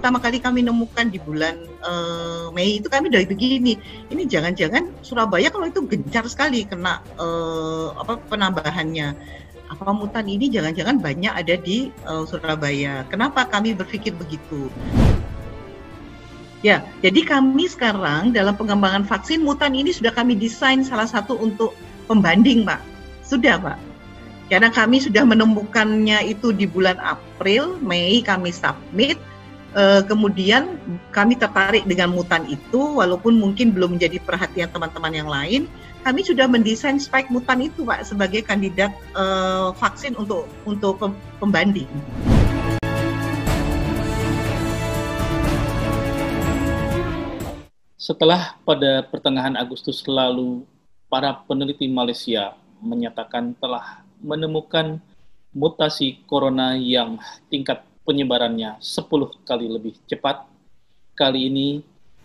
pertama kali kami nemukan di bulan Mei itu kami dari begini, ini jangan-jangan Surabaya kalau itu gencar sekali kena penambahannya. Apa mutan ini jangan-jangan banyak ada di Surabaya. Kenapa kami berpikir begitu? Ya, jadi kami sekarang dalam pengembangan vaksin mutan ini sudah kami desain salah satu untuk pembanding, Pak. Sudah, Pak. Karena kami sudah menemukannya itu di bulan April, Mei kami submit, kemudian kami tertarik dengan mutan itu, walaupun mungkin belum menjadi perhatian teman-teman yang lain, kami sudah mendesain spike mutan itu, Pak, sebagai kandidat vaksin untuk pembanding. Setelah pada pertengahan Agustus lalu, para peneliti Malaysia menyatakan telah menemukan mutasi corona yang tingkat penyebarannya 10 kali lebih cepat. Kali ini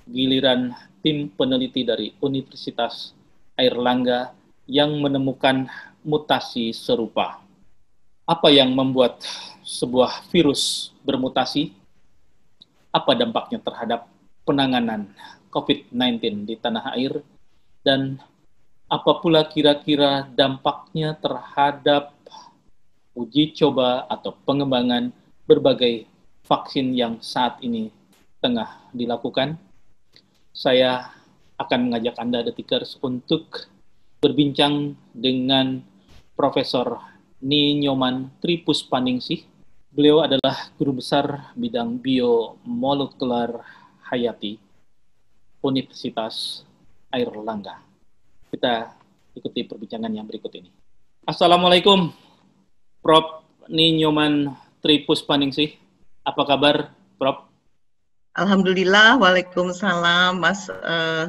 giliran tim peneliti dari Universitas Airlangga yang menemukan mutasi serupa. Apa yang membuat sebuah virus bermutasi? Apa dampaknya terhadap penanganan COVID-19 di tanah air? Dan apa pula kira-kira dampaknya terhadap uji coba atau pengembangan berbagai vaksin yang saat ini tengah dilakukan? Saya akan mengajak Anda, Detikers, untuk berbincang dengan Profesor Ni Nyoman Tripuspaningsih. Beliau adalah Guru Besar Bidang Biomolekular Hayati Universitas Airlangga. Kita ikuti perbincangan yang berikut ini. Assalamualaikum, Prof. Ni Nyoman Tripuspaningsih. Apa kabar, Prof? Alhamdulillah, waalaikumsalam, Mas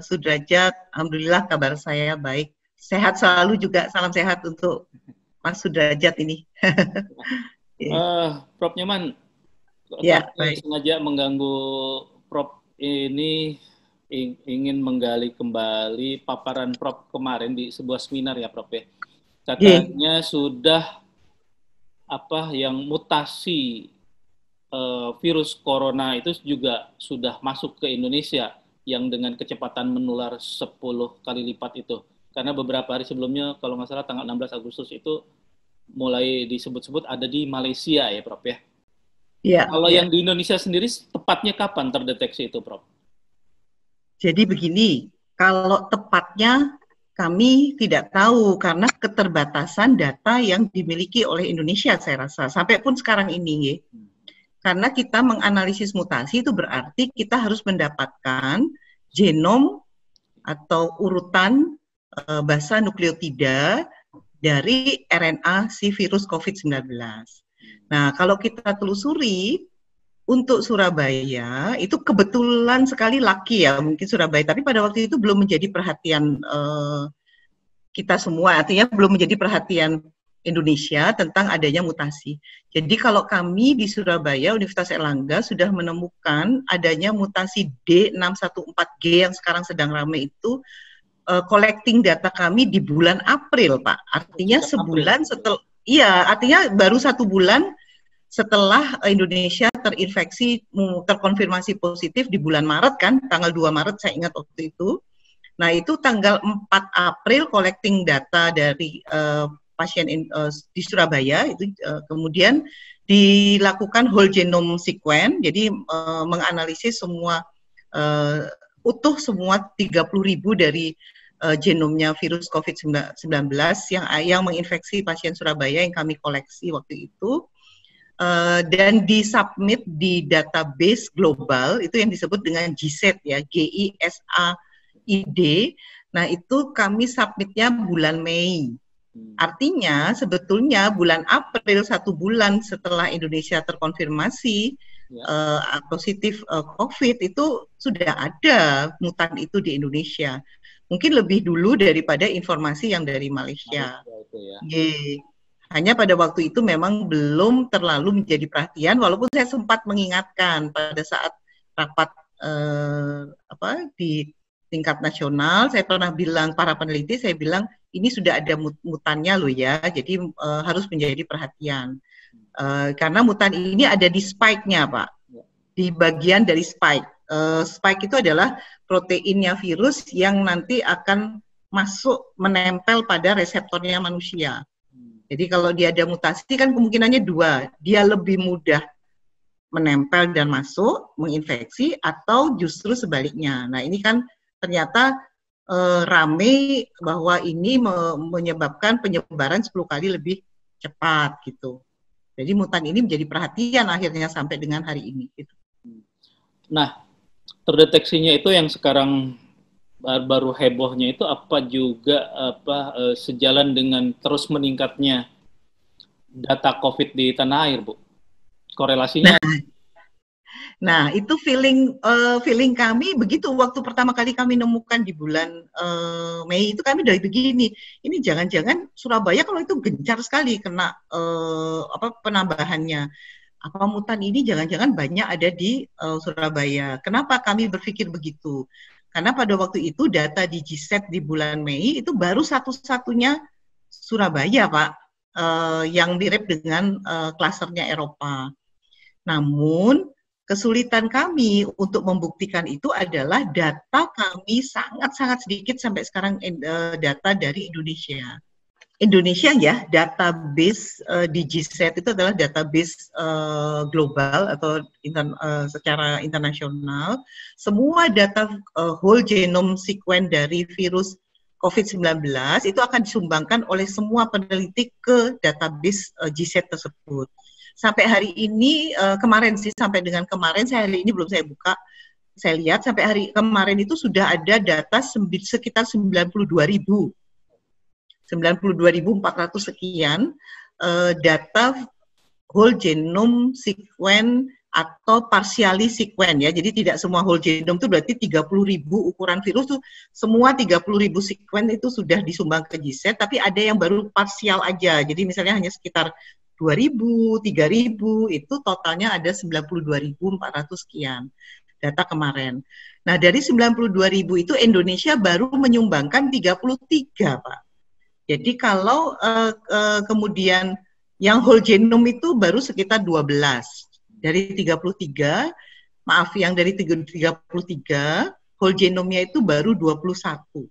Sudrajat. Alhamdulillah kabar saya baik. Sehat selalu juga, salam sehat untuk Mas Sudrajat ini. Prof. Nyoman, ya, sengaja mengganggu Prof ini, ingin menggali kembali paparan Prof kemarin di sebuah seminar ya, Prof ya. Katanya sudah yang mutasi virus corona itu juga sudah masuk ke Indonesia yang dengan kecepatan menular 10 kali lipat itu. Karena beberapa hari sebelumnya, kalau nggak salah tanggal 16 Agustus itu mulai disebut-sebut ada di Malaysia ya, Prof ya. Ya. Kalau yang di Indonesia sendiri tepatnya kapan terdeteksi itu, Prof? Jadi begini, kalau tepatnya kami tidak tahu karena keterbatasan data yang dimiliki oleh Indonesia, saya rasa sampai pun sekarang ini, ya. Karena kita menganalisis mutasi itu berarti kita harus mendapatkan genom atau urutan basa nukleotida dari RNA si virus COVID-19. Nah, kalau kita telusuri untuk Surabaya, itu kebetulan sekali laki ya, mungkin Surabaya, tapi pada waktu itu belum menjadi perhatian kita semua, artinya belum menjadi perhatian Indonesia tentang adanya mutasi. Jadi kalau kami di Surabaya, Universitas Airlangga sudah menemukan adanya mutasi D614G yang sekarang sedang ramai itu, collecting data kami di bulan April, Pak. Artinya sebulan setelah, iya, artinya baru 1 bulan setelah Indonesia terkonfirmasi positif di bulan Maret kan, tanggal 2 Maret saya ingat waktu itu. Nah itu tanggal 4 April collecting data dari pasien di Surabaya, itu kemudian dilakukan whole genome sequence, jadi menganalisis semua utuh semua 30.000 dari genomnya virus COVID-19 yang menginfeksi pasien Surabaya yang kami koleksi waktu itu. Dan disubmit di database global itu yang disebut dengan GISAID ya, GISAID. Nah itu kami submitnya bulan Mei. Artinya sebetulnya bulan April, 1 bulan setelah Indonesia terkonfirmasi positif COVID, itu sudah ada mutan itu di Indonesia. Mungkin lebih dulu daripada informasi yang dari Malaysia. Hanya pada waktu itu memang belum terlalu menjadi perhatian, walaupun saya sempat mengingatkan pada saat rapat di tingkat nasional, saya pernah bilang para peneliti, saya bilang ini sudah ada mutannya loh ya, jadi harus menjadi perhatian. Karena mutan ini ada di spike-nya, Pak. di bagian dari spike. Spike itu adalah proteinnya virus yang nanti akan masuk menempel pada reseptornya manusia. Jadi kalau dia ada mutasi kan kemungkinannya dua, dia lebih mudah menempel dan masuk, menginfeksi, atau justru sebaliknya. Nah ini kan ternyata rame bahwa ini menyebabkan penyebaran 10 kali lebih cepat gitu. Jadi mutan ini menjadi perhatian akhirnya sampai dengan hari ini. Gitu. Nah, terdeteksinya itu yang sekarang baru hebohnya itu apa juga sejalan dengan terus meningkatnya data COVID di tanah air, Bu? Korelasinya? Nah itu feeling kami begitu waktu pertama kali kami nemukan di bulan Mei itu kami dari begini, ini jangan-jangan Surabaya kalau itu gencar sekali kena penambahannya. Apa mutan ini jangan-jangan banyak ada di Surabaya. Kenapa kami berpikir begitu? Karena pada waktu itu data di GSET di bulan Mei itu baru satu-satunya Surabaya, Pak, yang mirip dengan klasternya Eropa. Namun kesulitan kami untuk membuktikan itu adalah data kami sangat-sangat sedikit sampai sekarang data dari Indonesia. Indonesia ya, database di GSET itu adalah database global atau secara internasional. Semua data whole genome sequence dari virus COVID-19 itu akan disumbangkan oleh semua peneliti ke database GSET tersebut. Sampai hari ini, kemarin sih, sampai dengan kemarin, hari ini belum saya buka, saya lihat sampai hari kemarin itu sudah ada data sekitar 92.400 sekian data whole genome sequence atau partially sequence ya. Jadi tidak semua whole genome itu berarti 30.000 ukuran virus tuh semua 30.000 sequence itu sudah disumbang ke GSET, tapi ada yang baru parsial aja. Jadi misalnya hanya sekitar 2.000, 3.000, itu totalnya ada 92.400 sekian data kemarin. Nah, dari 92.000 itu Indonesia baru menyumbangkan 33, Pak. Jadi kalau kemudian yang whole genome itu baru sekitar 12. Dari 33, maaf yang dari 33, whole genome-nya itu baru 21.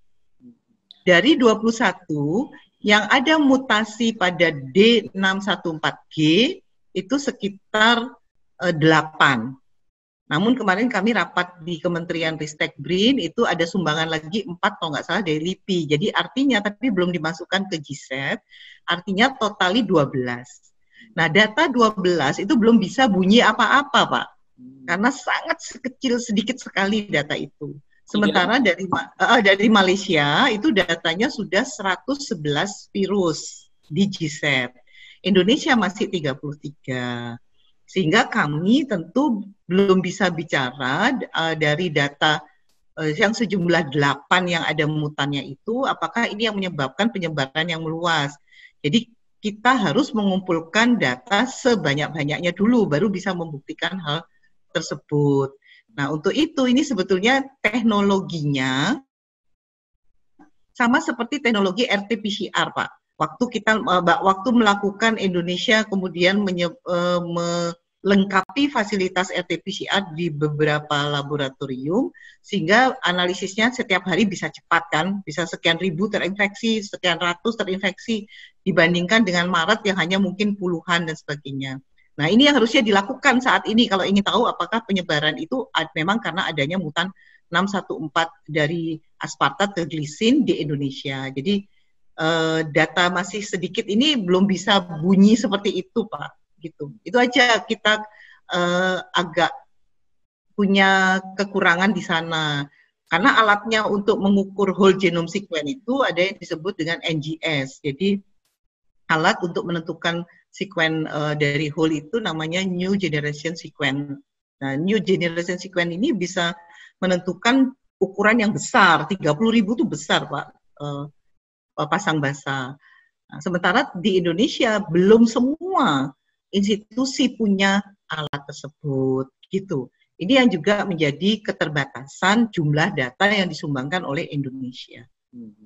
Dari 21, yang ada mutasi pada D614G itu sekitar 8. Namun kemarin kami rapat di Kementerian Ristek BRIN itu ada sumbangan lagi 4 kalau nggak salah dari LIPI. Jadi artinya tapi belum dimasukkan ke GSET, artinya totali 12. Nah data 12 itu belum bisa bunyi apa-apa Pak, karena sangat kecil sedikit sekali data itu. Sementara dari Malaysia itu datanya sudah 111 virus di GSET. Indonesia masih 33. Sehingga kami tentu belum bisa bicara dari data yang sejumlah 8 yang ada mutannya itu, apakah ini yang menyebabkan penyebaran yang meluas. Jadi kita harus mengumpulkan data sebanyak-banyaknya dulu, baru bisa membuktikan hal tersebut. Nah, untuk itu ini sebetulnya teknologinya sama seperti teknologi RT-PCR, Pak. Waktu melakukan Indonesia kemudian melengkapi fasilitas RT-PCR di beberapa laboratorium, sehingga analisisnya setiap hari bisa cepat kan, bisa sekian ribu terinfeksi, sekian ratus terinfeksi, dibandingkan dengan Maret yang hanya mungkin puluhan dan sebagainya. Nah, ini yang harusnya dilakukan saat ini kalau ingin tahu apakah penyebaran itu memang karena adanya mutan 614 dari aspartat ke glisin di Indonesia. Jadi data masih sedikit ini belum bisa bunyi seperti itu, Pak. Gitu. Itu aja kita agak punya kekurangan di sana. Karena alatnya untuk mengukur whole genome sequence itu ada yang disebut dengan NGS. Jadi alat untuk menentukan sequence dari whole itu namanya New Generation Sequence. Nah, New Generation Sequence ini bisa menentukan ukuran yang besar, 30.000 itu besar, Pak, pasang basah. Nah, sementara di Indonesia belum semua institusi punya alat tersebut, gitu. Ini yang juga menjadi keterbatasan jumlah data yang disumbangkan oleh Indonesia.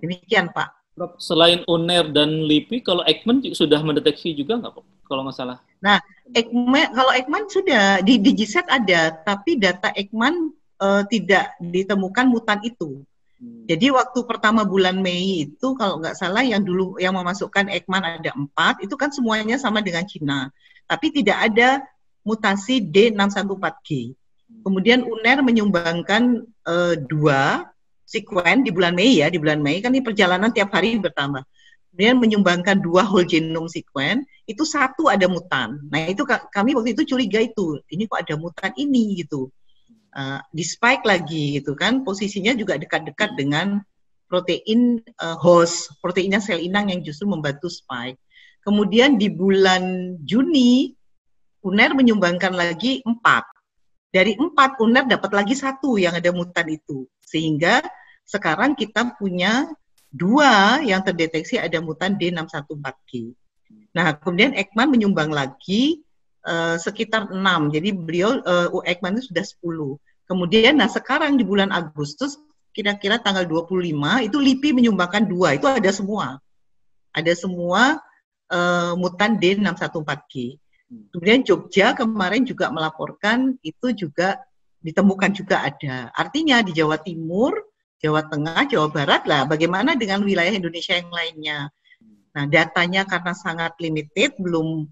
Demikian, Pak. Selain UNER dan LIPI, kalau Eijkman sudah mendeteksi juga nggak, Pak? kalau nggak salah. Nah, kalau Ekman sudah di GZ ada, tapi data Ekman tidak ditemukan mutan itu. Jadi waktu pertama bulan Mei itu kalau nggak salah yang dulu yang memasukkan Ekman ada 4, itu kan semuanya sama dengan Cina. Tapi tidak ada mutasi D614G. Kemudian UNER menyumbangkan 2 sekuen di bulan Mei ya, di bulan Mei kan ini perjalanan tiap hari bertambah. Kemudian menyumbangkan 2 whole genome sekuen, itu 1 ada mutan. Nah itu kami waktu itu curiga itu, ini kok ada mutan ini gitu. Di spike lagi gitu kan, posisinya juga dekat-dekat dengan protein host, proteinnya sel inang yang justru membantu spike. Kemudian di bulan Juni, UNER menyumbangkan lagi 4. Dari 4, UNER dapat lagi 1 yang ada mutan itu. Sehingga sekarang kita punya 2 yang terdeteksi ada mutan D614G. Nah, kemudian Ekman menyumbang lagi sekitar 6. Jadi beliau Ekman itu sudah 10. Kemudian nah sekarang di bulan Agustus kira-kira tanggal 25 itu LIPI menyumbangkan 2. Itu ada semua. Ada semua mutan D614G. Kemudian Jogja kemarin juga melaporkan itu juga ditemukan juga ada. Artinya di Jawa Timur, Jawa Tengah, Jawa Barat lah, bagaimana dengan wilayah Indonesia yang lainnya? Nah, datanya karena sangat limited, belum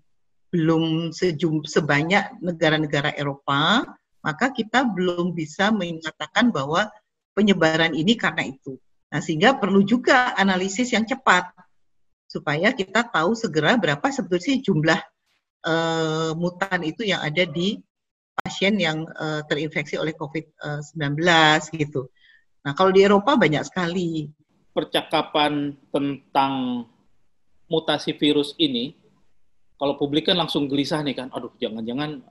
sebanyak negara-negara Eropa, maka kita belum bisa mengatakan bahwa penyebaran ini karena itu. Nah, sehingga perlu juga analisis yang cepat supaya kita tahu segera berapa sebetulnya jumlah mutan itu yang ada di pasien yang terinfeksi oleh COVID-19 gitu. Nah, kalau di Eropa banyak sekali. Percakapan tentang mutasi virus ini, kalau publik kan langsung gelisah nih kan, aduh jangan-jangan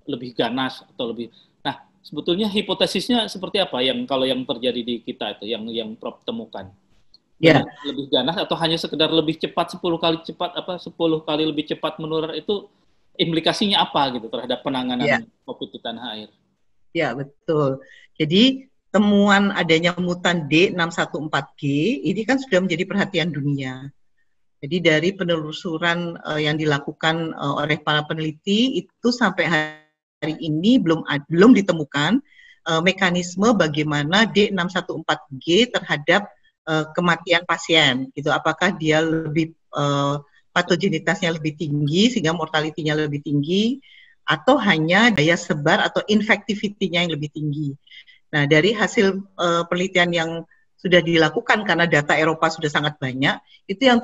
lebih ganas atau lebih. Nah, sebetulnya hipotesisnya seperti apa yang kalau yang terjadi di kita itu, yang Prof temukan? Ya. Lebih ganas atau hanya sekedar lebih cepat 10 kali cepat 10 kali lebih cepat menular, itu implikasinya apa gitu terhadap penanganan COVID di tanah air? Ya, betul. Jadi temuan adanya mutan D614G ini kan sudah menjadi perhatian dunia. Jadi dari penelusuran yang dilakukan oleh para peneliti itu sampai hari ini belum ditemukan mekanisme bagaimana D614G terhadap kematian pasien gitu. Apakah dia lebih patogenitasnya lebih tinggi sehingga mortalitinya lebih tinggi, atau hanya daya sebar atau infectivity-nya yang lebih tinggi. Nah, dari hasil penelitian yang sudah dilakukan karena data Eropa sudah sangat banyak, itu yang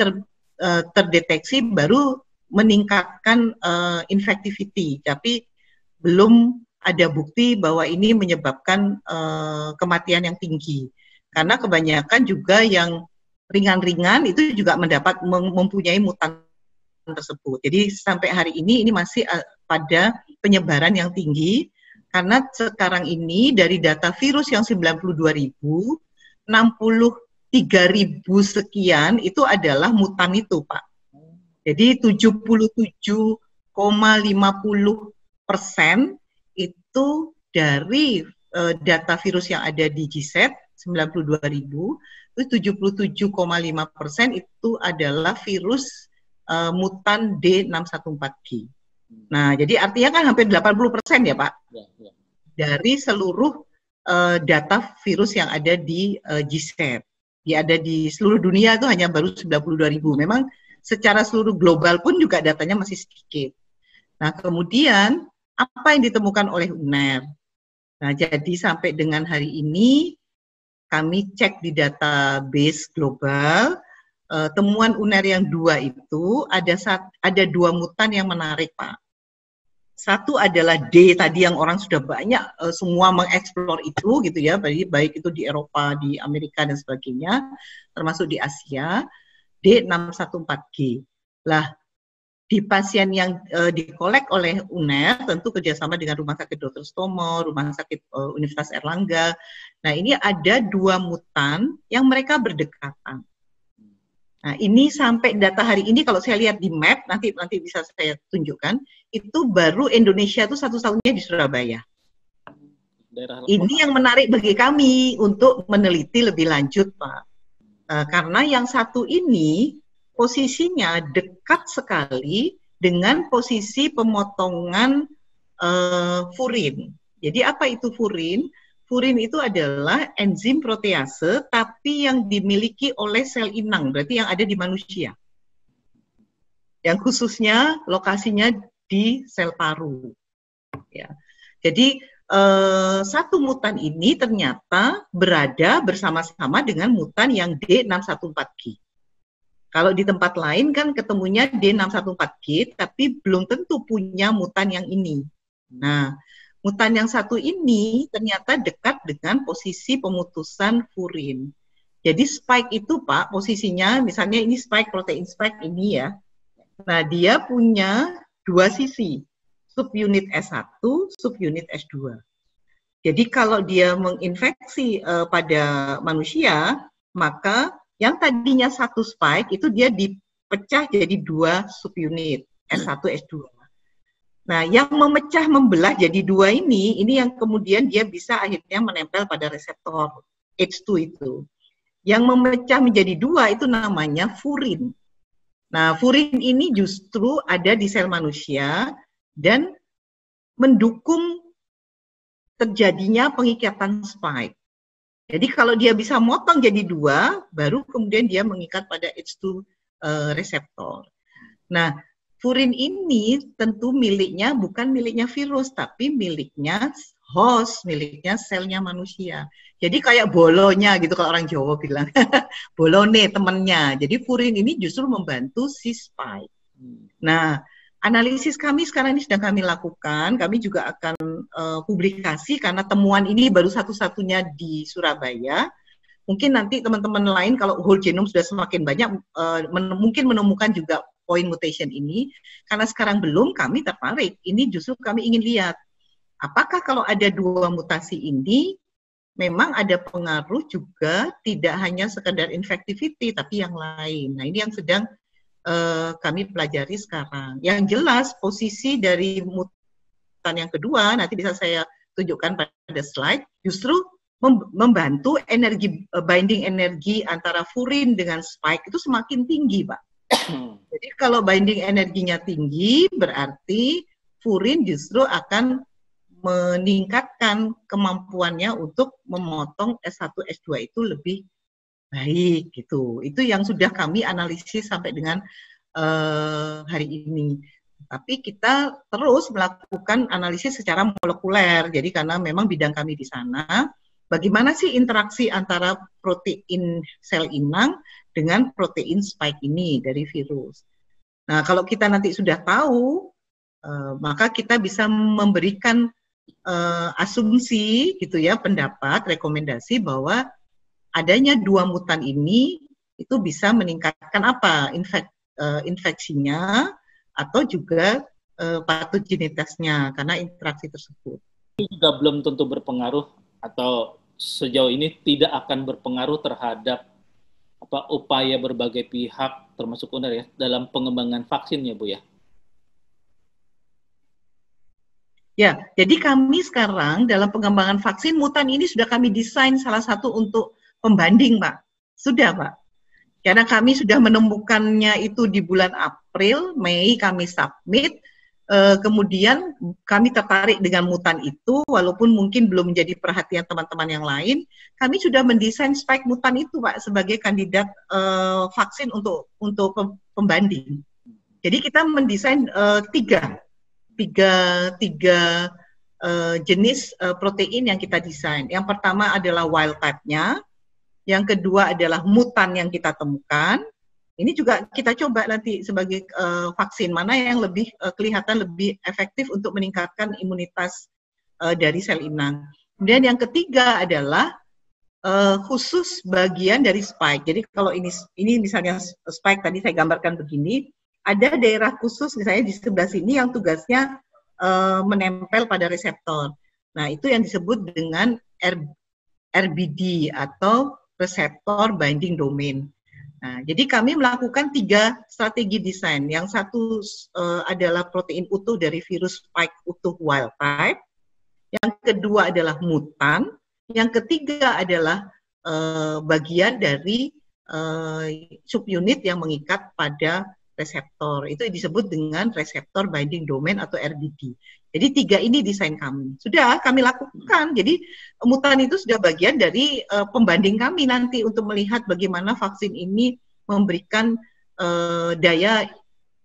terdeteksi baru meningkatkan infectivity, tapi belum ada bukti bahwa ini menyebabkan kematian yang tinggi. Karena kebanyakan juga yang ringan-ringan itu juga mempunyai mutan tersebut. Jadi sampai hari ini masih pada penyebaran yang tinggi, karena sekarang ini dari data virus yang 92.000, 63.000 sekian itu adalah mutan itu, Pak. Jadi 77,50% itu dari data virus yang ada di GZ 92.000, itu 77,5% itu adalah virus mutan D614G. Nah, jadi artinya kan hampir 80% ya, Pak, dari seluruh data virus yang ada di GZ. Dia ada di seluruh dunia itu hanya baru 92.000. Memang secara seluruh global pun juga datanya masih sedikit. Nah, kemudian apa yang ditemukan oleh UNER? Nah, jadi sampai dengan hari ini kami cek di database global, temuan UNER yang 2 itu ada 2 mutan yang menarik, Pak. Satu adalah D tadi yang orang sudah banyak semua mengeksplor itu gitu ya, baik itu di Eropa, di Amerika dan sebagainya, termasuk di Asia, D614G. Lah, di pasien yang dikolek oleh UNER, tentu kerjasama dengan Rumah Sakit Dr. Stomo, Rumah Sakit Universitas Erlangga. Nah, ini ada 2 mutan yang mereka berdekatan. Nah, ini sampai data hari ini kalau saya lihat di map, nanti bisa saya tunjukkan, itu baru Indonesia itu satu-satunya di Surabaya. Ini yang menarik bagi kami untuk meneliti lebih lanjut, Pak. Karena yang satu ini posisinya dekat sekali dengan posisi pemotongan furin. Jadi apa itu furin? Furin itu adalah enzim protease, tapi yang dimiliki oleh sel inang, berarti yang ada di manusia. Yang khususnya lokasinya di sel paru. Ya. Jadi satu mutan ini ternyata berada bersama-sama dengan mutan yang D614G. Kalau di tempat lain kan ketemunya D614G, tapi belum tentu punya mutan yang ini. Nah, mutan yang satu ini ternyata dekat dengan posisi pemutusan furin. Jadi spike itu Pak, posisinya misalnya ini spike, protein spike ini ya. Nah, dia punya dua sisi, subunit S1, subunit S2. Jadi kalau dia menginfeksi pada manusia, maka yang tadinya satu spike itu dia dipecah jadi dua subunit, S1, S2. Nah, yang memecah membelah jadi dua ini yang kemudian dia bisa akhirnya menempel pada reseptor H2 itu. Yang memecah menjadi dua itu namanya furin. Nah, furin ini justru ada di sel manusia dan mendukung terjadinya pengikatan spike. Jadi kalau dia bisa motong jadi dua, baru kemudian dia mengikat pada H2 reseptor. Nah, furin ini tentu miliknya bukan miliknya virus, tapi miliknya host, miliknya selnya manusia. Jadi kayak bolonya gitu kalau orang Jawa bilang. Bolone temannya. Jadi furin ini justru membantu si spike. Nah, analisis kami sekarang ini sedang kami lakukan. Kami juga akan publikasi karena temuan ini baru satu-satunya di Surabaya. Mungkin nanti teman-teman lain kalau whole genome sudah semakin banyak, mungkin menemukan juga point mutation ini. Karena sekarang belum, kami tertarik. Ini justru kami ingin lihat. Apakah kalau ada dua mutasi ini, memang ada pengaruh juga tidak hanya sekedar infectivity, tapi yang lain. Nah, ini yang sedang kami pelajari sekarang. Yang jelas posisi dari mutan yang kedua, nanti bisa saya tunjukkan pada slide, justru membantu energi binding energi antara furin dengan spike itu semakin tinggi, Pak. Jadi kalau binding energinya tinggi, berarti furin justru akan meningkatkan kemampuannya untuk memotong S1, S2 itu lebih baik gitu. Itu yang sudah kami analisis sampai dengan hari ini. Tapi kita terus melakukan analisis secara molekuler. Jadi karena memang bidang kami di sana, bagaimana sih interaksi antara protein sel inang dengan protein spike ini dari virus. Nah, kalau kita nanti sudah tahu, maka kita bisa memberikan asumsi gitu ya, pendapat, rekomendasi bahwa adanya dua mutan ini itu bisa meningkatkan apa? Infeksinya atau juga patogenitasnya karena interaksi tersebut. Itu juga belum tentu berpengaruh atau sejauh ini tidak akan berpengaruh terhadap upaya berbagai pihak termasuk UNER ya dalam pengembangan vaksin ya Bu ya. Ya, jadi kami sekarang dalam pengembangan vaksin mutan ini sudah kami desain salah satu untuk pembanding, Pak. Sudah, Pak. Karena kami sudah menemukannya itu di bulan April, Mei kami submit, kemudian kami tertarik dengan mutan itu, walaupun mungkin belum menjadi perhatian teman-teman yang lain, kami sudah mendesain spike mutan itu, Pak, sebagai kandidat vaksin untuk pembanding. Jadi kita mendesain tiga jenis protein yang kita desain. Yang pertama adalah wild type-nya, yang kedua adalah mutan yang kita temukan. Ini juga kita coba nanti sebagai vaksin mana yang lebih kelihatan lebih efektif untuk meningkatkan imunitas dari sel inang. Kemudian yang ketiga adalah khusus bagian dari spike. Jadi kalau ini misalnya spike tadi saya gambarkan begini, ada daerah khusus misalnya di sebelah sini yang tugasnya menempel pada reseptor. Nah, itu yang disebut dengan RBD atau reseptor binding domain. Nah, jadi kami melakukan 3 strategi desain. Yang satu adalah protein utuh dari virus spike utuh wild type. Yang kedua adalah mutan. Yang ketiga adalah bagian dari subunit yang mengikat pada reseptor. Itu disebut dengan reseptor binding domain atau RBD. Jadi 3 ini desain kami. Sudah kami lakukan. Jadi mutan itu sudah bagian dari pembanding kami nanti untuk melihat bagaimana vaksin ini memberikan daya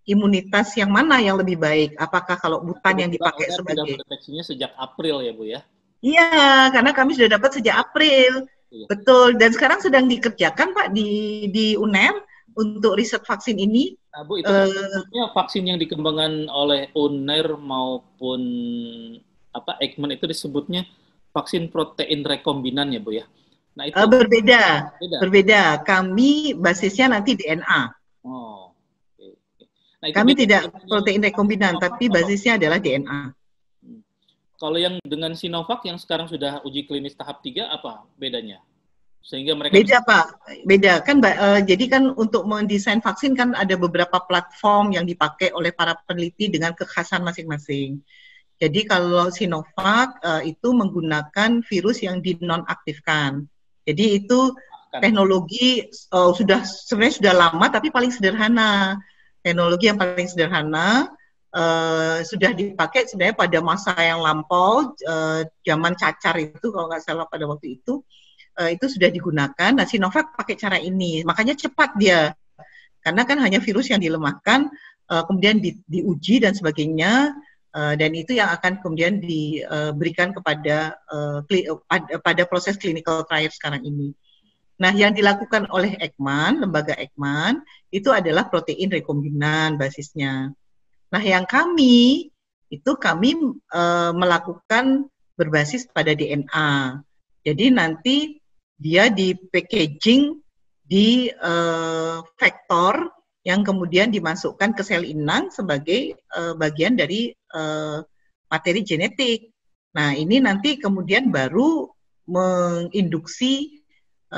imunitas yang mana yang lebih baik. Apakah kalau mutan yang dipakai sebagai... Sudah deteksinya sejak April ya Bu ya? Iya, karena kami sudah dapat sejak April. Iya. Betul, dan sekarang sedang dikerjakan Pak di UNER untuk riset vaksin ini. Nah, Bu, itu vaksin yang dikembangkan oleh UNER maupun Eijkman itu disebutnya vaksin protein rekombinan ya Bu ya? Nah, itu berbeda. Kami basisnya nanti DNA. Oh, okay. Nah, itu kami tidak protein rekombinan, tapi basisnya adalah DNA. Kalau yang dengan Sinovac yang sekarang sudah uji klinis tahap 3 apa bedanya? Sehingga mereka beda Pak, beda kan jadi kan untuk mendesain vaksin kan ada beberapa platform yang dipakai oleh para peneliti dengan kekhasan masing-masing. Jadi kalau Sinovac itu menggunakan virus yang dinonaktifkan. Jadi itu teknologi sebenarnya sudah lama tapi paling sederhana. Teknologi yang paling sederhana. Sudah dipakai sebenarnya pada masa yang lampau, zaman cacar itu kalau nggak salah pada waktu itu sudah digunakan. Nah, Sinovac pakai cara ini, makanya cepat dia, karena kan hanya virus yang dilemahkan, kemudian diuji dan sebagainya, dan itu yang akan kemudian diberikan pada proses clinical trial sekarang ini. Nah, yang dilakukan oleh Eijkman, lembaga Eijkman, itu adalah protein rekombinan basisnya. Nah, yang kami melakukan berbasis pada DNA. Jadi nanti dia di packaging di vektor yang kemudian dimasukkan ke sel inang sebagai bagian dari materi genetik. Nah, ini nanti kemudian baru menginduksi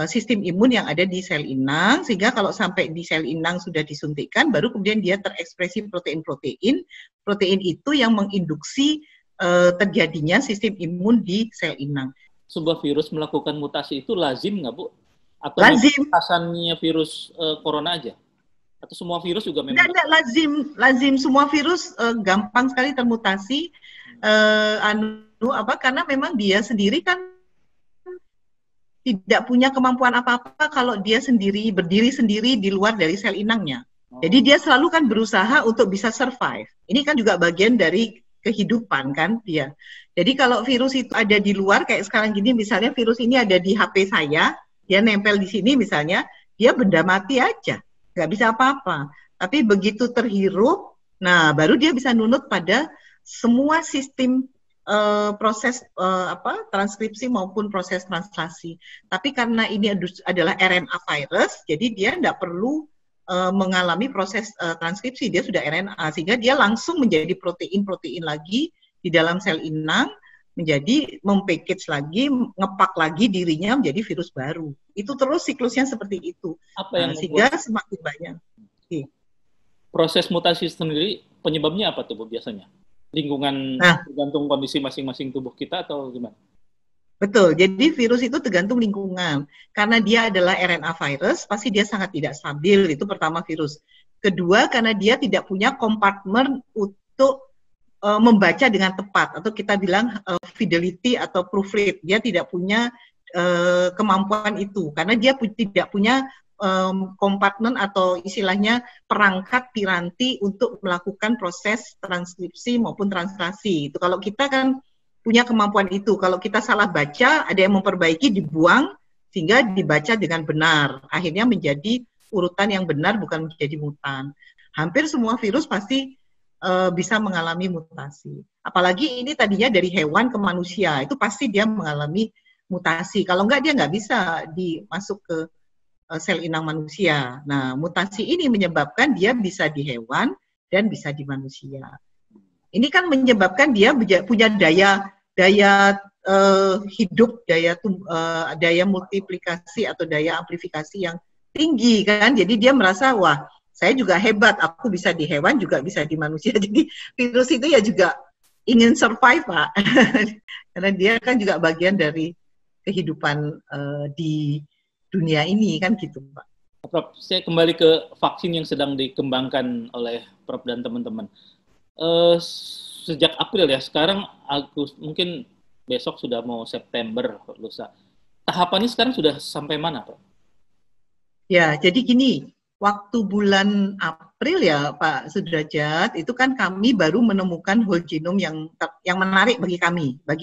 sistem imun yang ada di sel inang, sehingga kalau sampai di sel inang sudah disuntikkan, baru kemudian dia terekspresi protein-protein. Protein itu yang menginduksi terjadinya sistem imun di sel inang. Sebuah virus melakukan mutasi itu lazim nggak Bu? Atau lazim. Mutasannya virus corona aja? Atau semua virus juga memang? Tidak, lazim. Semua virus gampang sekali termutasi. Karena memang dia sendiri kan tidak punya kemampuan apa-apa kalau dia berdiri sendiri di luar dari sel inangnya. Jadi dia selalu kan berusaha untuk bisa survive. Ini kan juga bagian dari kehidupan kan dia. Jadi kalau virus itu ada di luar, kayak sekarang gini misalnya virus ini ada di HP saya, dia nempel di sini misalnya, dia benda mati aja, nggak bisa apa-apa. Tapi begitu terhirup, nah baru dia bisa nunut pada semua sistem proses transkripsi maupun proses translasi. Tapi karena ini adalah RNA virus, jadi dia tidak perlu mengalami proses transkripsi, dia sudah RNA, sehingga dia langsung menjadi protein-protein lagi di dalam sel inang, menjadi mempackage lagi, ngepak lagi dirinya menjadi virus baru. Itu terus siklusnya seperti itu. Sehingga semakin banyak. Proses mutasi sendiri penyebabnya apa tuh Bu biasanya? Lingkungan tergantung kondisi masing-masing tubuh kita atau gimana? Betul, jadi virus itu tergantung lingkungan. Karena dia adalah RNA virus, pasti dia sangat tidak stabil, itu pertama virus. Kedua, karena dia tidak punya kompartemen untuk membaca dengan tepat, atau kita bilang fidelity atau proofread. Dia tidak punya kemampuan itu, karena dia tidak punya kompartemen atau istilahnya perangkat piranti untuk melakukan proses transkripsi maupun translasi. Itu kalau kita kan punya kemampuan itu. Kalau kita salah baca, ada yang memperbaiki, dibuang sehingga dibaca dengan benar. Akhirnya menjadi urutan yang benar, bukan menjadi mutan. Hampir semua virus pasti bisa mengalami mutasi. Apalagi ini tadinya dari hewan ke manusia, itu pasti dia mengalami mutasi. Kalau enggak, dia nggak bisa dimasuk ke sel inang manusia. Nah, mutasi ini menyebabkan dia bisa di hewan dan bisa di manusia. Ini kan menyebabkan dia punya daya hidup, daya multiplikasi atau daya amplifikasi yang tinggi kan. Jadi dia merasa, wah, saya juga hebat, aku bisa di hewan juga bisa di manusia. Jadi virus itu ya juga ingin survive, Pak. Karena dia kan juga bagian dari kehidupan di dunia ini kan gitu, Pak. Prof, saya kembali ke vaksin yang sedang dikembangkan oleh Prof dan teman-teman. Sejak April ya, sekarang Agustus, mungkin besok sudah mau September, lusa. Tahapannya sekarang sudah sampai mana, Prof? Ya, jadi gini, waktu bulan April ya Pak Sudrajat, itu kan kami baru menemukan whole genome yang menarik bagi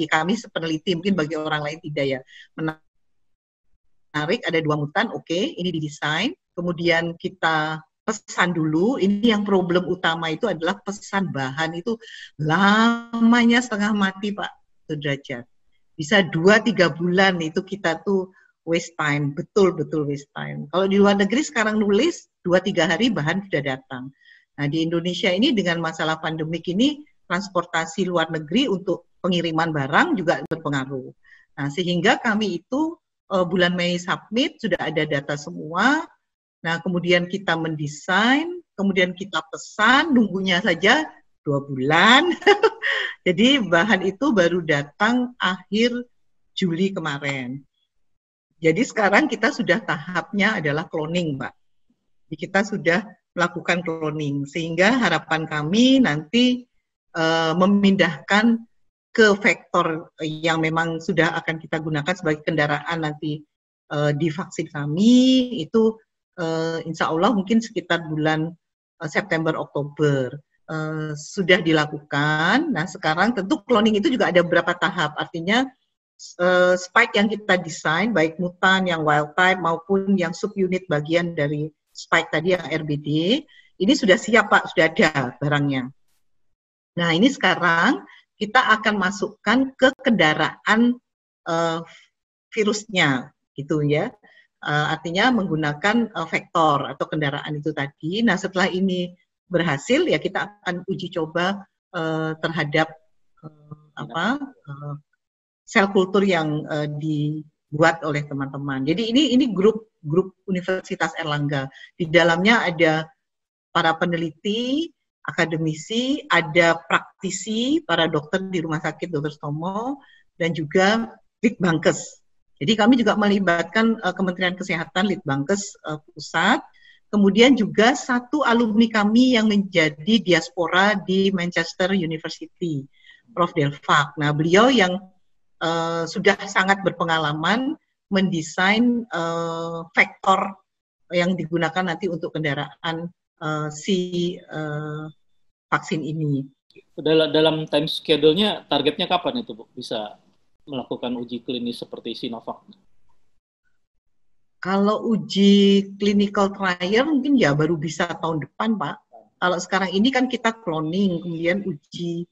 kami peneliti, mungkin bagi orang lain tidak ya. Menarik, ada 2 mutan, oke, ini didesain, kemudian kita pesan dulu. Ini yang problem utama itu adalah pesan bahan itu lamanya setengah mati Pak Sudrajat. Bisa 2-3 bulan itu kita tuh waste time, betul-betul waste time. Kalau di luar negeri sekarang nulis 2-3 hari bahan sudah datang. Nah di Indonesia ini dengan masalah pandemik ini transportasi luar negeri untuk pengiriman barang juga berpengaruh. Nah sehingga kami itu bulan Mei submit, sudah ada data semua. Nah, kemudian kita mendesain, kemudian kita pesan, nunggunya saja 2 bulan. Jadi bahan itu baru datang akhir Juli kemarin. Jadi sekarang kita sudah tahapnya adalah cloning, Pak. Jadi kita sudah melakukan cloning, sehingga harapan kami nanti memindahkan ke vektor yang memang sudah akan kita gunakan sebagai kendaraan nanti di vaksin kami itu insya Allah mungkin sekitar bulan September Oktober sudah dilakukan. Nah sekarang tentu cloning itu juga ada beberapa tahap, artinya spike yang kita desain baik mutan yang wild type maupun yang subunit bagian dari spike tadi yang RBD ini sudah siap Pak, sudah ada barangnya. Nah ini sekarang kita akan masukkan ke kendaraan virusnya, gitu ya. Artinya menggunakan vektor atau kendaraan itu tadi. Nah setelah ini berhasil, ya kita akan uji coba terhadap sel kultur yang dibuat oleh teman-teman. Jadi ini grup Universitas Erlangga. Di dalamnya ada para peneliti, akademisi, ada praktisi, para dokter di Rumah Sakit Dr. Sutomo, dan juga Litbangkes. Jadi kami juga melibatkan Kementerian Kesehatan, Litbangkes pusat, kemudian juga satu alumni kami yang menjadi diaspora di Manchester University, Prof. Delfak. Nah, beliau yang sudah sangat berpengalaman mendesain vektor yang digunakan nanti untuk kendaraan vaksin ini. Dalam time schedule-nya, targetnya kapan itu, Bu? Bisa melakukan uji klinis seperti Sinovac? Kalau uji clinical trial mungkin ya baru bisa tahun depan, Pak. Kalau sekarang ini kan kita cloning, kemudian uji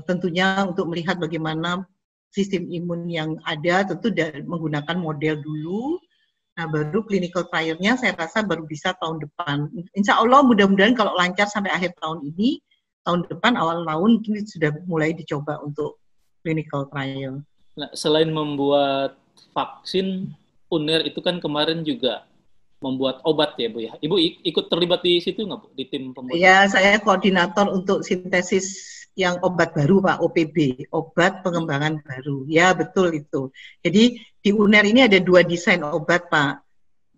tentunya untuk melihat bagaimana sistem imun yang ada, tentu menggunakan model dulu. Nah, baru clinical trial-nya saya rasa baru bisa tahun depan. Insya Allah mudah-mudahan kalau lancar sampai akhir tahun ini, tahun depan, awal tahun ini sudah mulai dicoba untuk clinical trial. Nah, selain membuat vaksin, UNER itu kan kemarin juga membuat obat ya, Bu ya. Ibu ikut terlibat di situ nggak, Bu? Di tim pembuat? Ya, saya koordinator untuk sintesis yang obat baru, Pak, OPB, obat pengembangan baru. Ya, betul itu. Jadi di UNER ini ada 2 desain obat, Pak.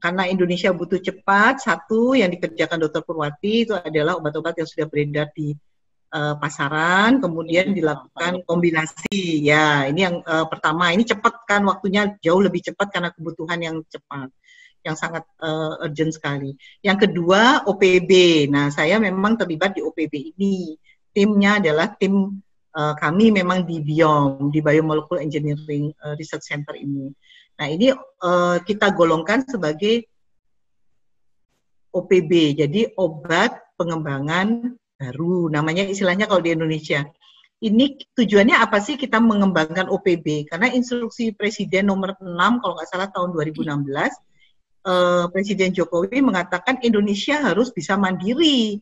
Karena Indonesia butuh cepat, satu yang dikerjakan Dr. Purwati itu adalah obat-obat yang sudah beredar di pasaran, kemudian dilakukan kombinasi. Ya, ini yang pertama, ini cepat kan, waktunya jauh lebih cepat karena kebutuhan yang cepat, yang sangat urgent sekali. Yang kedua, OPB. Nah, saya memang terlibat di OPB ini. Timnya adalah tim kami memang di BIOM, di Biomolecular Engineering Research Center ini. Nah, ini kita golongkan sebagai OPB, jadi obat pengembangan baru, namanya istilahnya kalau di Indonesia. Ini tujuannya apa sih kita mengembangkan OPB? Karena instruksi Presiden nomor 6, kalau nggak salah tahun 2016, Presiden Jokowi mengatakan Indonesia harus bisa mandiri,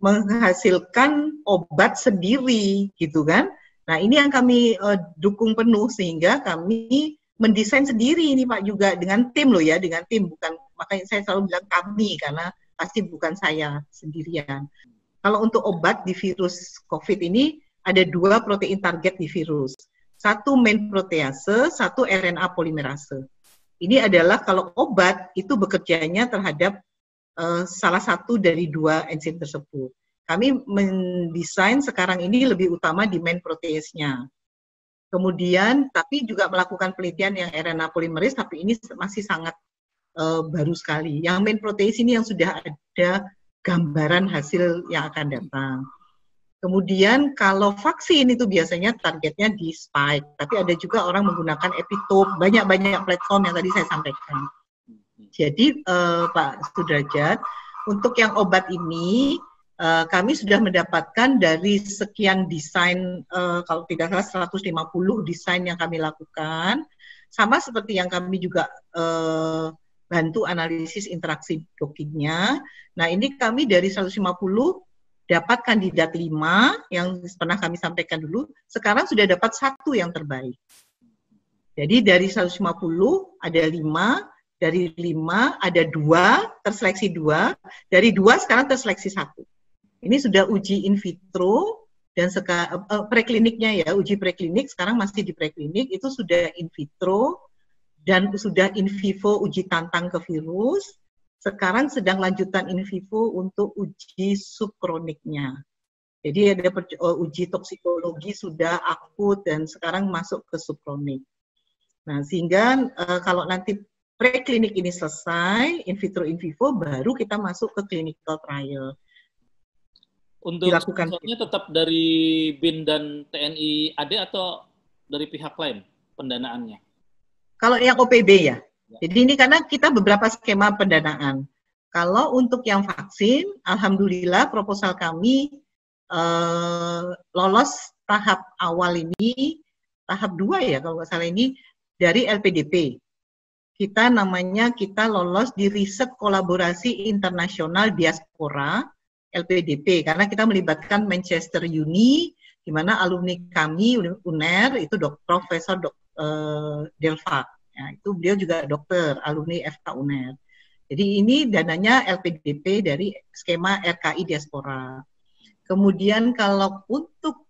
menghasilkan obat sendiri, gitu kan? Nah, ini yang kami dukung penuh, sehingga kami mendesain sendiri ini Pak juga dengan tim loh ya, dengan tim, bukan, makanya saya selalu bilang kami karena pasti bukan saya sendirian. Kalau untuk obat di virus COVID ini ada 2 protein target di virus, satu main protease, satu RNA polimerase. Ini adalah kalau obat itu bekerjanya terhadap salah satu dari dua enzim tersebut. Kami mendesain sekarang ini lebih utama di main protease-nya. Kemudian, tapi juga melakukan penelitian yang RNA polimerase, tapi ini masih sangat baru sekali. Yang main protease ini yang sudah ada gambaran hasil yang akan datang. Kemudian kalau vaksin itu biasanya targetnya di spike, tapi ada juga orang menggunakan epitope, banyak-banyak platform yang tadi saya sampaikan. Jadi Pak Sudrajat, untuk yang obat ini kami sudah mendapatkan dari sekian desain, kalau tidak salah 150 desain yang kami lakukan, sama seperti yang kami juga bantu analisis interaksi dockingnya. Nah ini kami dari 150 dapat kandidat 5 yang pernah kami sampaikan dulu, sekarang sudah dapat 1 yang terbaik. Jadi dari 150 ada 5, dari 5 ada 2, terseleksi 2, dari 2 sekarang terseleksi 1. Ini sudah uji in vitro dan prekliniknya ya, uji preklinik sekarang masih di preklinik, itu sudah in vitro dan sudah in vivo uji tantang ke virus. Sekarang sedang lanjutan in vivo untuk uji subkroniknya. Jadi ada uji toksikologi sudah akut dan sekarang masuk ke subkronik. Nah, sehingga kalau nanti preklinik ini selesai, in vitro in vivo, baru kita masuk ke clinical trial. Untuk sponsornya tetap dari BIN dan TNI AD atau dari pihak lain pendanaannya? Kalau yang OPB ya. Jadi ini karena kita beberapa skema pendanaan. Kalau untuk yang vaksin, alhamdulillah proposal kami lolos tahap awal ini, tahap 2 ya kalau nggak salah ini, dari LPDP. Kita lolos di riset kolaborasi internasional diaspora, LPDP, karena kita melibatkan Manchester Uni, di mana alumni kami, UNER, itu Profesor Delva. Ya, itu beliau juga dokter, alumni FK UNER. Jadi ini dananya LPDP dari skema RKI Diaspora. Kemudian kalau untuk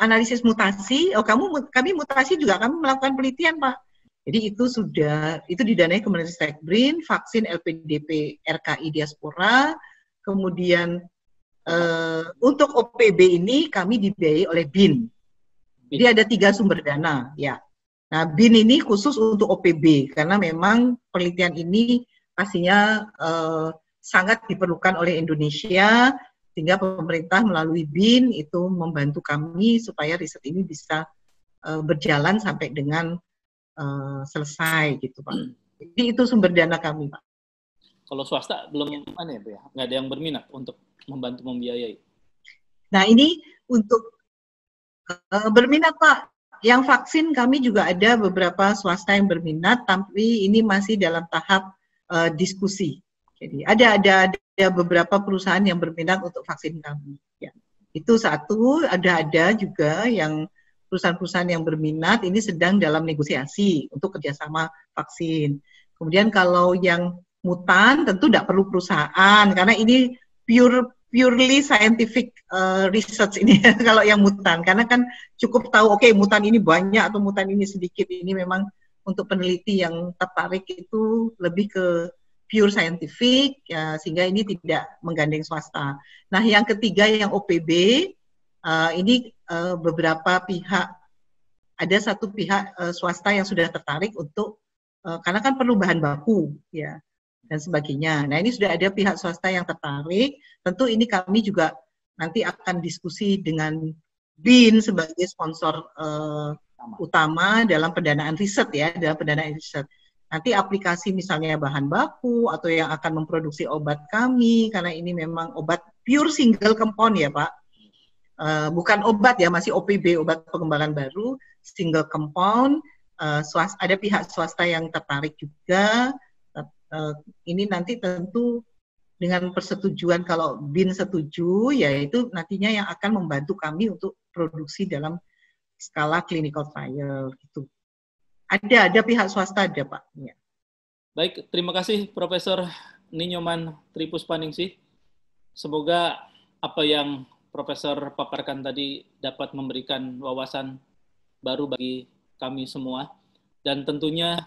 analisis mutasi, kami mutasi juga kami melakukan penelitian, Pak. Jadi itu didanai Kemenristek BRIN, vaksin LPDP RKI Diaspora. Kemudian untuk OPB ini kami dibiayai oleh BIN. Jadi ada 3 sumber dana, ya. Nah, BIN ini khusus untuk OPB karena memang penelitian ini pastinya sangat diperlukan oleh Indonesia, sehingga pemerintah melalui BIN itu membantu kami supaya riset ini bisa berjalan sampai dengan selesai gitu, Pak. Jadi itu sumber dana kami, Pak. Kalau swasta belum mana ya, Bu ya? Nggak ada yang berminat untuk membantu membiayai. Nah, ini untuk berminat, Pak. Yang vaksin kami juga ada beberapa swasta yang berminat, tapi ini masih dalam tahap diskusi. Jadi ada beberapa perusahaan yang berminat untuk vaksin kami. Ya. Itu satu, ada juga yang perusahaan-perusahaan yang berminat ini sedang dalam negosiasi untuk kerjasama vaksin. Kemudian kalau yang mutan tentu tidak perlu perusahaan karena ini purely scientific research ini kalau yang mutan, karena kan cukup tahu mutan ini banyak atau mutan ini sedikit. Ini memang untuk peneliti yang tertarik itu lebih ke pure scientific ya, sehingga ini tidak menggandeng swasta. Nah, yang ketiga yang OPB ini beberapa pihak, ada satu pihak swasta yang sudah tertarik untuk karena kan perlu bahan baku ya dan sebagainya. Nah, ini sudah ada pihak swasta yang tertarik. Tentu ini kami juga nanti akan diskusi dengan BIN sebagai sponsor utama dalam pendanaan riset ya, dalam pendanaan riset. Nanti aplikasi misalnya bahan baku atau yang akan memproduksi obat kami, karena ini memang obat pure single compound ya Pak. Bukan obat ya, masih OPB, obat pengembangan baru, single compound. Ada pihak swasta yang tertarik juga. Ini nanti tentu dengan persetujuan, kalau BIN setuju, yaitu nantinya yang akan membantu kami untuk produksi dalam skala clinical trial gitu. Ada pihak swasta ada Pak. Ya. Baik, terima kasih Profesor Ninyoman Tripuspaningsih. Semoga apa yang Profesor paparkan tadi dapat memberikan wawasan baru bagi kami semua, dan tentunya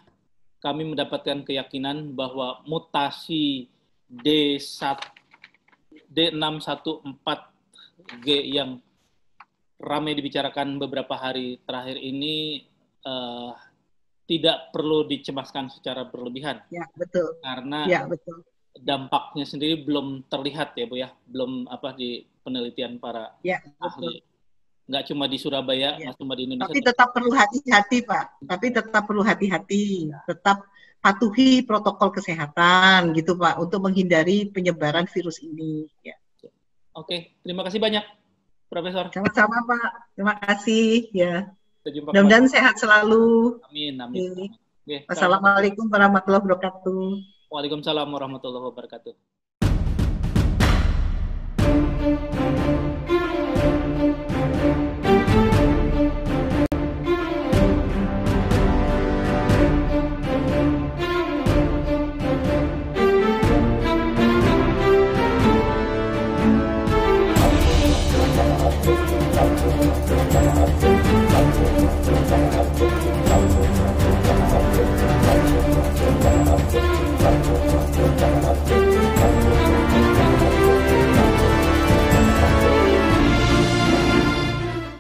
kami mendapatkan keyakinan bahwa mutasi D614G yang ramai dibicarakan beberapa hari terakhir ini tidak perlu dicemaskan secara berlebihan. Ya, betul. Karena ya, betul. Dampaknya sendiri belum terlihat ya Bu ya, belum di penelitian para ahli. Nggak cuma di Surabaya, nggak cuma di Indonesia. Tapi tetap perlu hati-hati Pak. Tapi tetap perlu hati-hati. Tetap patuhi protokol kesehatan gitu Pak, untuk menghindari penyebaran virus ini. Ya. Oke, terima kasih banyak Profesor. Sama-sama Pak. Terima kasih ya. Mudah-mudahan sehat selalu. Amin, amin. Oke. Wassalamualaikum warahmatullahi wabarakatuh. Waalaikumsalam warahmatullahi wabarakatuh.